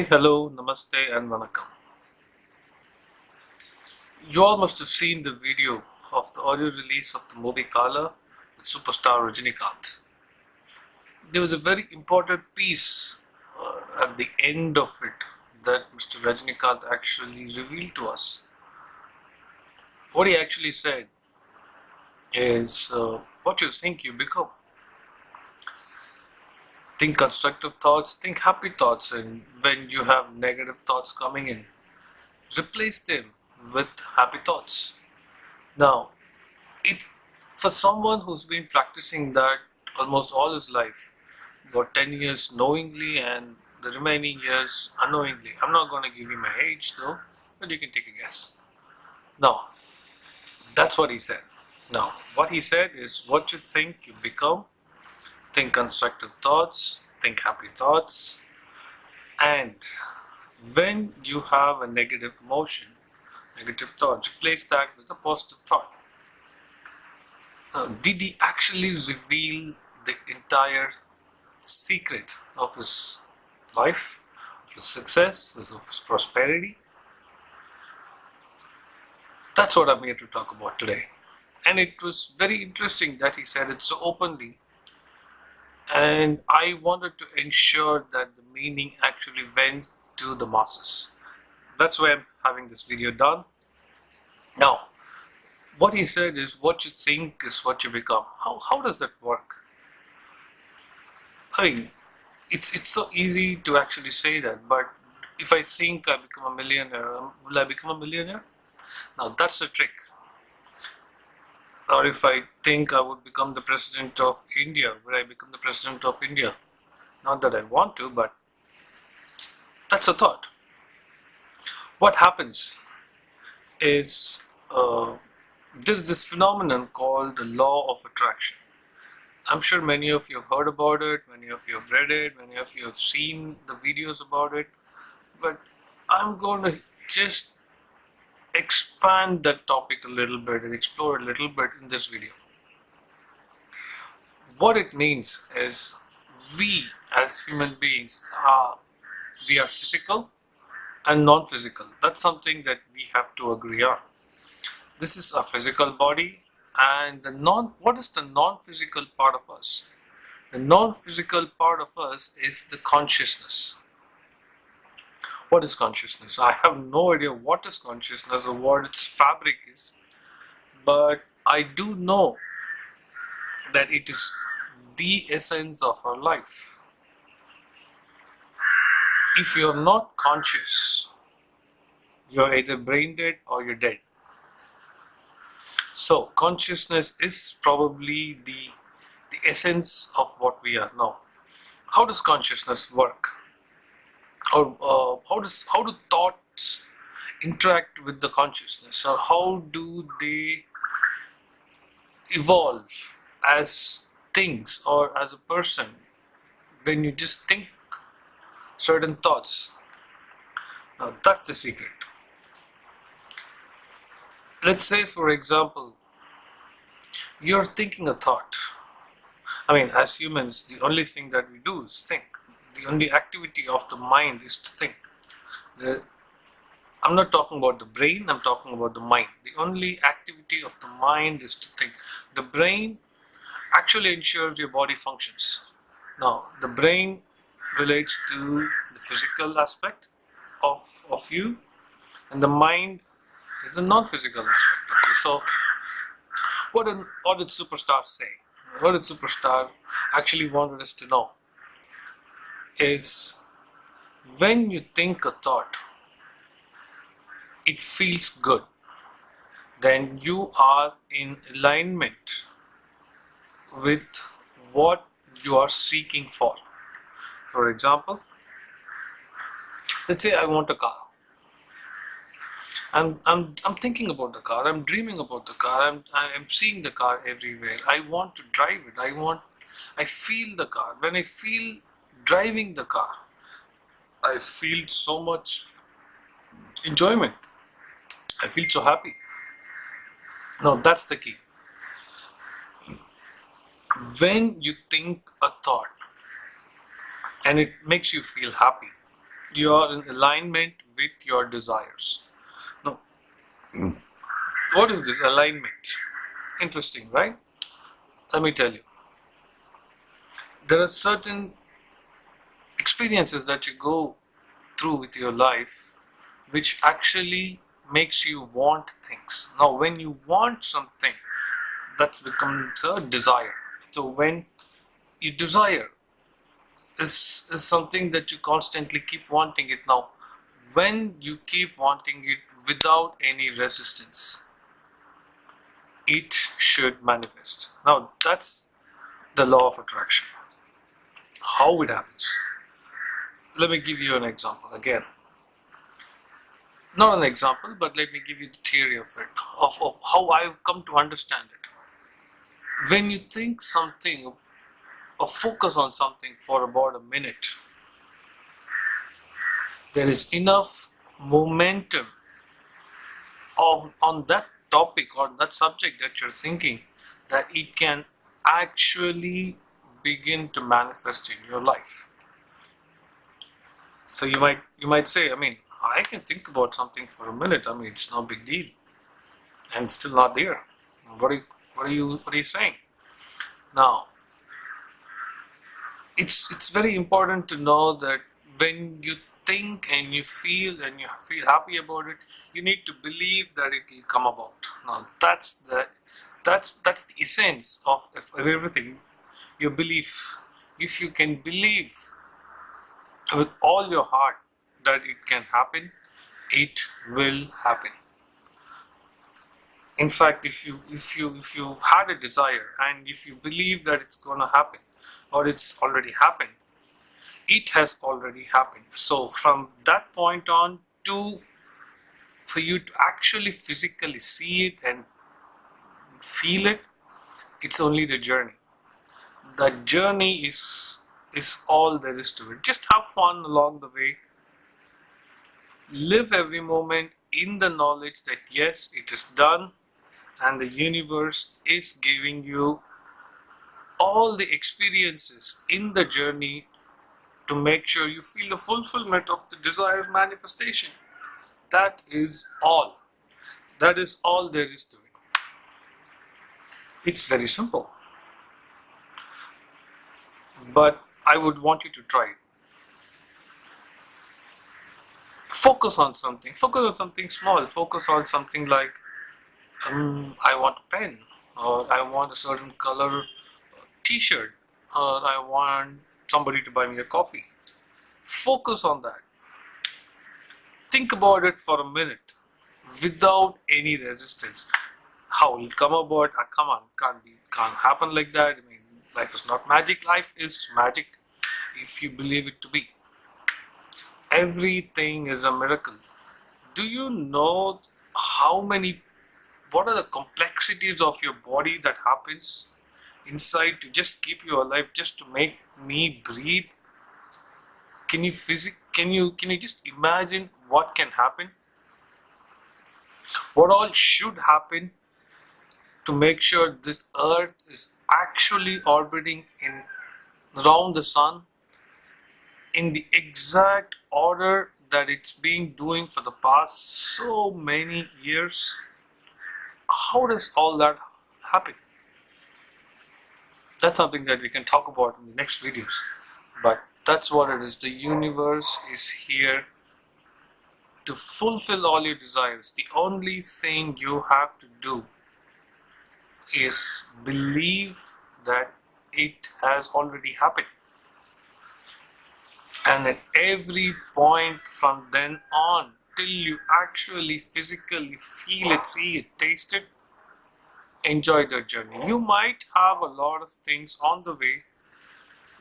Hi, hello, namaste, and vanakkam. You all must have seen the video of the audio release of the movie Kala with Superstar Rajinikanth. There was a very important piece at the end of it that Mr. Rajinikanth actually revealed to us. What he actually said is what you think you become. Think constructive thoughts, think happy thoughts, and when you have negative thoughts coming in, replace them with happy thoughts. Now, it for someone who's been practicing that almost all his life, about 10 years knowingly and the remaining years unknowingly. I'm not going to give you my age though, but you can take a guess. Now, that's what he said. Now, what he said is what you think you become. Think constructive thoughts, think happy thoughts, and when you have a negative emotion, negative thought, replace that with a positive thought. Did he actually reveal the entire secret of his life, of his success, of his prosperity? That's what I'm here to talk about today. And it was very interesting that he said it so openly. And I wanted to ensure that the meaning actually went to the masses. That's why I'm having this video done. Now, what he said is what you think is what you become. How does that work? I mean, it's so easy to actually say that, but if I think I become a millionaire, will I become a millionaire? Now that's the trick. Or if I think I would become the president of India, will I become the president of India? Not that I want to, but that's a thought. What happens is there's this phenomenon called the law of attraction. I'm sure many of you have heard about it, many of you have read it, many of you have seen the videos about it, but I'm going to just expand that topic a little bit and explore a little bit in this video. What it means is we as human beings we are physical and non-physical. That's something that we have to agree on. This is a physical body, and what is the non-physical part of us? The non-physical part of us is the consciousness. What is consciousness? I have no idea what is consciousness or what its fabric is, but I do know that it is the essence of our life. If you're not conscious, you're either brain dead or you're dead. So consciousness is probably the essence of what we are now. How does consciousness work? Or how do thoughts interact with the consciousness, or how do they evolve as things or as a person when you just think certain thoughts? Now that's the secret. Let's say, for example, you're thinking a thought. I mean, as humans, the only thing that we do is think. The only activity of the mind is to think. I'm not talking about the brain, I'm talking about the mind. The only activity of the mind is to think. The brain actually ensures your body functions. Now, the brain relates to the physical aspect of you, and the mind is the non-physical aspect of you. So, what did Superstar say? What did Superstar actually wanted us to know? Is when you think a thought, it feels good, then you are in alignment with what you are seeking for. For example, let's say I want a car. I'm thinking about the car, I'm dreaming about the car, I'm seeing the car everywhere. I want to drive it. I feel the car. When I feel driving the car, I feel so much enjoyment. I feel so happy. Now that's the key. When you think a thought and it makes you feel happy, You are in alignment with your desires. Now, what is this alignment? Interesting, right? Let me tell you. There are certain experiences that you go through with your life which actually makes you want things. Now, when you want something, that becomes a desire. So, when you desire is something that you constantly keep wanting it. Now, when you keep wanting it without any resistance, it should manifest. Now, that's the law of attraction. How it happens? Let me give you an example again. Not an example, but let me give you the theory of it, of how I've come to understand it. When you think something or focus on something for about a minute, there is enough momentum on that topic or that subject that you're thinking that it can actually begin to manifest in your life. So you might say, I mean, I can think about something for a minute. I mean, it's no big deal, and it's still not there. What are you saying? Now, it's very important to know that when you think and you feel happy about it, you need to believe that it will come about. Now, that's the essence of everything. Your belief. If you can believe with all your heart that it can happen, it will happen. In fact, if you've had a desire and if you believe that it's gonna happen or it's already happened, it has already happened. So from that point on to for you to actually physically see it and feel it, it's only the journey. The journey is all there is to it. Just have fun along the way. Live every moment in the knowledge that yes, it is done, and the universe is giving you all the experiences in the journey to make sure you feel the fulfillment of the desire's manifestation. That is all. That is all there is to it. It's very simple. But I would want you to try it. Focus on something. Focus on something small. Focus on something like, I want a pen, or I want a certain color t-shirt, or I want somebody to buy me a coffee. Focus on that. Think about it for a minute without any resistance. How will it come about? Come on, can't happen like that. I mean, life is not magic. Life is magic if you believe it to be. Everything is a miracle. Do you know what are the complexities of your body that happens inside to just keep you alive, just to make me breathe? Can you just imagine what can happen? What all should happen to make sure this earth is actually orbiting around the sun in the exact order that it's been doing for the past so many years? How does all that happen? That's something that we can talk about in the next videos. But that's what it is. The universe is here to fulfill all your desires. The only thing you have to do is believe that it has already happened. And at every point from then on, till you actually physically feel it, see it, taste it, enjoy the journey. You might have a lot of things on the way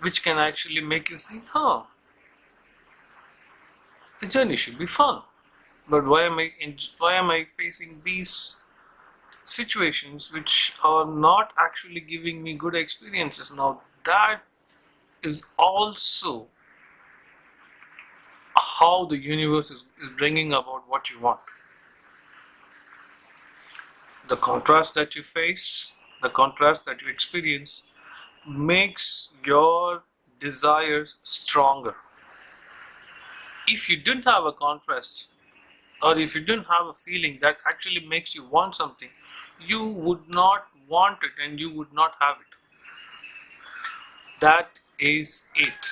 which can actually make you think, the journey should be fun. But why am I facing these situations which are not actually giving me good experiences? Now, that is also how the universe is bringing about what you want. The contrast that you face, the contrast that you experience, makes your desires stronger. If you didn't have a contrast, or if you didn't have a feeling that actually makes you want something, you would not want it and you would not have it. That is it.